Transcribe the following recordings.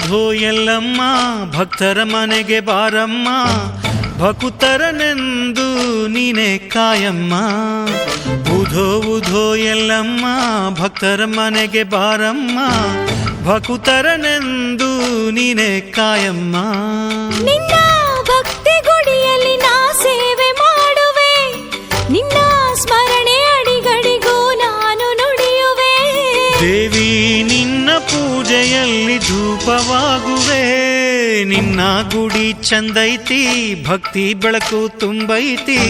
ಉಧೋ ಎಲ್ಲಮ್ಮ ಭಕ್ತರ ಮನೆಗೆ ಬಾರಮ್ಮ, ಭಕುತರನೆಂದು ನೀನೆ ಕಾಯಮ್ಮ. ಉಧೋ ಉಧೋ ಎಲ್ಲಮ್ಮ ಭಕ್ತರ ಮನೆಗೆ ಬಾರಮ್ಮ, ಭಕುತರನೆಂದು ನೀನೆ ಕಾಯಮ್ಮ. ನಿನ್ನ ಭಕ್ತಿ ಗುಡಿಯಲ್ಲಿ ನಾ ಸೇವೆ ಮಾಡುವೆ, ನಿನ್ನ ಸ್ಮರಣೆ ಅಡಿಗಡಿಗೂ ನಾನು ನುಡಿಯುವೆ. ದೇವಿ ನಿನ್ನ ಪೂಜೆಯಲ್ಲಿ ಧೂಪವಾಗುವೆ, ನಿನ್ನ ಗುಡಿ ಚಂದೈತಿ, ಭಕ್ತಿ ಬೆಳಕು ತುಂಬೈತಿ,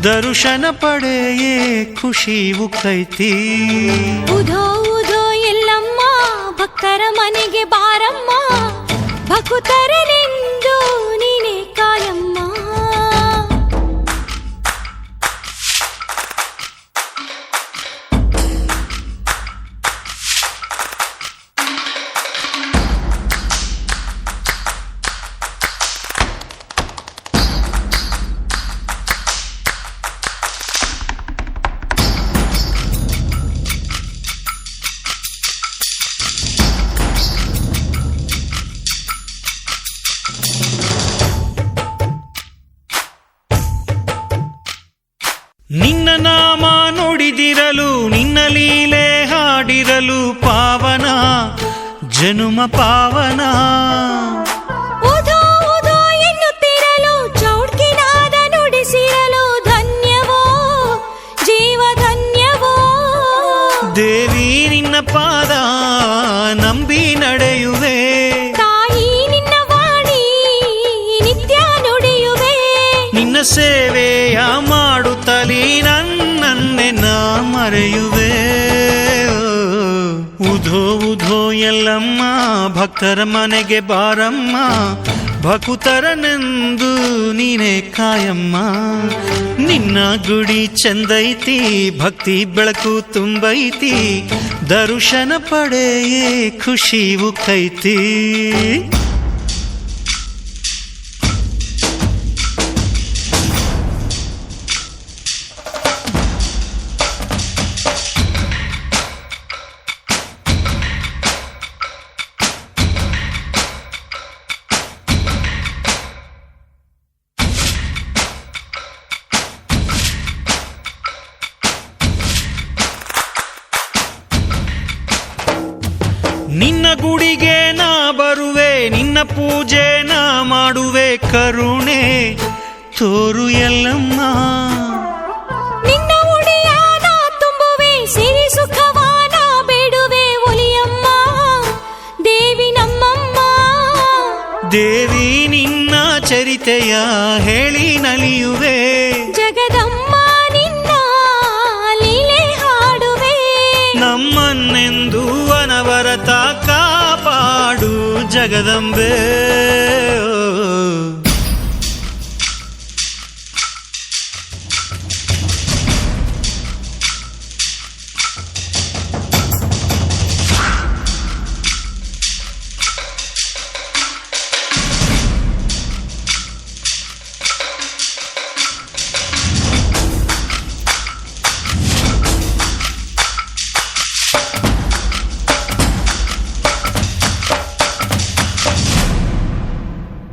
ದರ್ಶನ ಪಡೆಯೇ ಖುಷಿ ಉಕ್ಕೈತಿ. ಉಧೋ ಉಧೋ ಎಲ್ಲಮ್ಮ ಭಕ್ತರ ಮನೆಗೆ ಬಾರಮ್ಮ, ಭಕುತರನೆಂದು ನೀನೆ ಕಾಯಮ್ಮ. ನಿನ್ನ ನಾಮ ನುಡಿದಿರಲು, ನಿನ್ನ ಲೀಲೆ ಹಾಡಿರಲು, ಪಾವನ ಜನುಮ ಪಾವನ. ಉಧೋ ಉಧೋ ಎನ್ನುತ್ತಿರಲು, ಚೌಡ್ಕಿನಾದ ನುಡಿಸಿರಲು, ಧನ್ಯವೋ ಜೀವ ಧನ್ಯವೋ. ದೇವಿ ನಿನ್ನ ಪಾದ ನಂಬಿ ನಡೆಯುವೆ, ತಾಯಿ ನಿನ್ನ ವಾಣಿ ನಿತ್ಯ ನುಡಿಯುವೆ. ನಿನ್ನ ಸೇವೆಯ ಮಾಡುತ್ತಲೀ ನನ್ನನ್ನೇ ನಾ ಮರೆಯುವೆ. ಉಧೋ ಉಧೋ ಎಲ್ಲಮ್ಮ ಭಕ್ತರ ಮನೆಗೆ ಬಾರಮ್ಮ, ಭಕುತರನೆಂದು ನೀನೆ ಕಾಯಮ್ಮ. ನಿನ್ನ ಗುಡಿ ಚಂದೈತಿ, ಭಕ್ತಿ ಬೆಳಕು ತುಂಬೈತಿ, ದರ್ಶನ ಪಡೆಯೇ ಖುಷಿ ಉಕ್ಕೈತಿ. ನಿನ್ನ ಗುಡಿಗೆ ನಾ ಬರುವೆ, ನಿನ್ನ ಪೂಜೆ ನಾ ಮಾಡುವೆ, ಕರುಣೆ ತೋರು ಎಲ್ಲಮ್ಮ. ನಿನ್ನ ಉಡಿಯಾನ ತುಂಬುವೆ, ಸಿರಿ ಸುಖವಾನ ಬೇಡುವೆ, ಒಲಿಯಮ್ಮ ದೇವಿ ನಮ್ಮಮ್ಮ. ದೇವಿ ನಿನ್ನ ಚರಿತೆಯ ಹೇಳಿ ನಲಿಯುವೆ, ಜಗದಮ್ಮ ನಿನ್ನ ಲೀಲೆ ಹಾಡುವೆ. ನಮ್ಮನ್ನೆಂದು ಅನವರತ ಕಾಪಾಡು ಜಗದಂಬೆ.